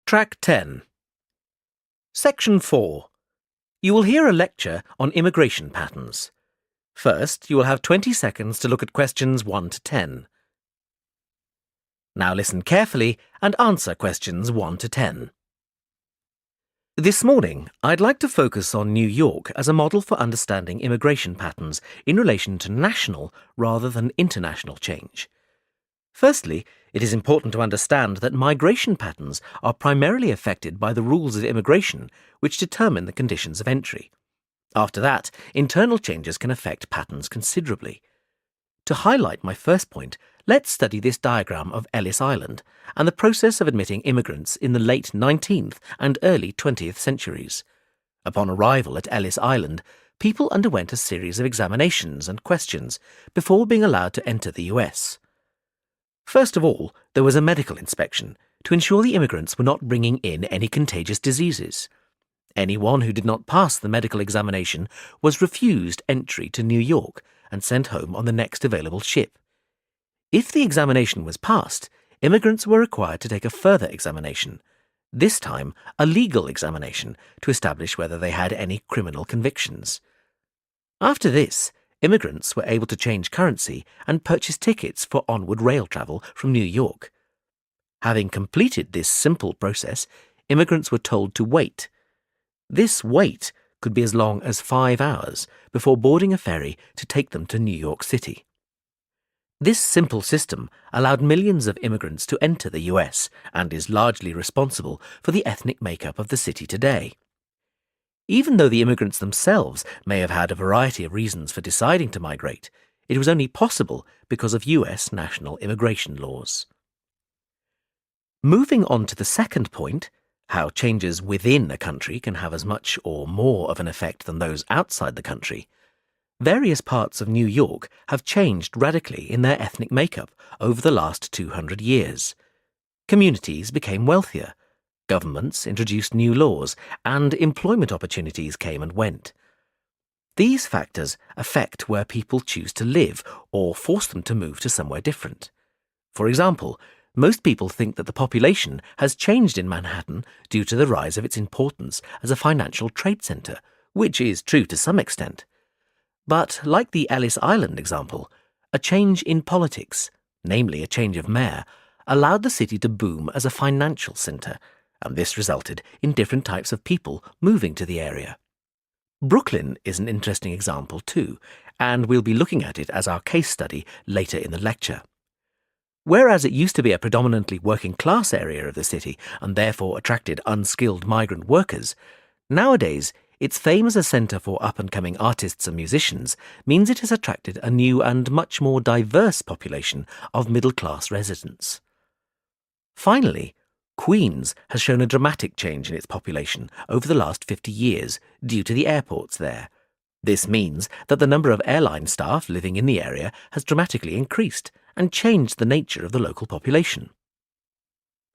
Track 10. Section 4. You will hear a lecture on immigration patterns. First, you will have 20 seconds to look at questions 1 to 10. Now listen carefully and answer questions 1 to 10. This morning, I'd like to focus on New York as a model for understanding immigration patterns in relation to national rather than international change. Firstly, it is important to understand that migration patterns are primarily affected by the rules of immigration, which determine the conditions of entry. After that, internal changes can affect patterns considerably. To highlight my first point, let's study this diagram of Ellis Island and the process of admitting immigrants in the late 19th and early 20th centuries. Upon arrival at Ellis Island, people underwent a series of examinations and questions before being allowed to enter the US. First of all, there was a medical inspection to ensure the immigrants were not bringing in any contagious diseases. Anyone who did not pass the medical examination was refused entry to New York and sent home on the next available ship. If the examination was passed, immigrants were required to take a further examination, this time a legal examination to establish whether they had any criminal convictions. After this, immigrants were able to change currency and purchase tickets for onward rail travel from New York. Having completed this simple process, immigrants were told to wait. This wait could be as long as 5 hours before boarding a ferry to take them to New York City. This simple system allowed millions of immigrants to enter the US and is largely responsible for the ethnic makeup of the city today. Even though the immigrants themselves may have had a variety of reasons for deciding to migrate, it was only possible because of US national immigration laws. Moving on to the second point, how changes within a country can have as much or more of an effect than those outside the country, various parts of New York have changed radically in their ethnic makeup over the last 200 years. Communities became wealthier. Governments introduced new laws, and employment opportunities came and went. These factors affect where people choose to live or force them to move to somewhere different. For example, most people think that the population has changed in Manhattan due to the rise of its importance as a financial trade center, which is true to some extent. But, like the Ellis Island example, a change in politics, namely a change of mayor, allowed the city to boom as a financial center, and this resulted in different types of people moving to the area. Brooklyn is an interesting example too, and we'll be looking at it as our case study later in the lecture. Whereas it used to be a predominantly working-class area of the city and therefore attracted unskilled migrant workers, nowadays its fame as a centre for up-and-coming artists and musicians means it has attracted a new and much more diverse population of middle-class residents. Finally, Queens has shown a dramatic change in its population over the last 50 years due to the airports there. This means that the number of airline staff living in the area has dramatically increased and changed the nature of the local population.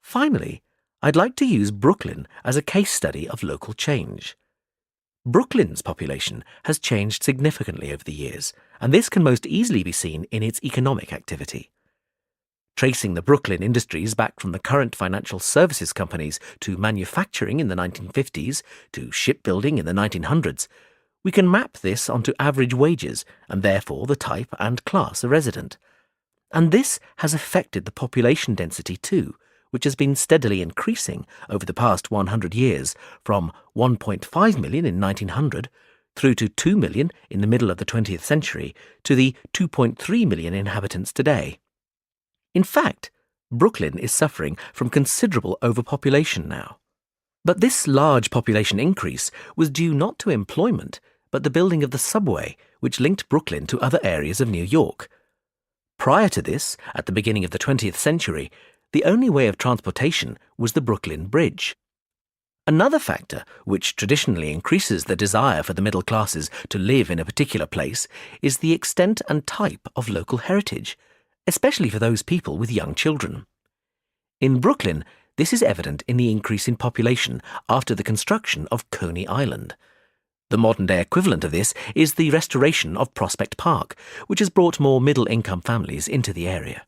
Finally, I'd like to use Brooklyn as a case study of local change. Brooklyn's population has changed significantly over the years, and this can most easily be seen in its economic activity. Tracing the Brooklyn industries back from the current financial services companies to manufacturing in the 1950s to shipbuilding in the 1900s, we can map this onto average wages and therefore the type and class of resident. And this has affected the population density too, which has been steadily increasing over the past 100 years from 1.5 million in 1900 through to 2 million in the middle of the 20th century to the 2.3 million inhabitants today. In fact, Brooklyn is suffering from considerable overpopulation now. But this large population increase was due not to employment, but the building of the subway, which linked Brooklyn to other areas of New York. Prior to this, at the beginning of the 20th century, the only way of transportation was the Brooklyn Bridge. Another factor, which traditionally increases the desire for the middle classes to live in a particular place, is the extent and type of local heritage, especially for those people with young children. In Brooklyn, this is evident in the increase in population after the construction of Coney Island. The modern-day equivalent of this is the restoration of Prospect Park, which has brought more middle-income families into the area.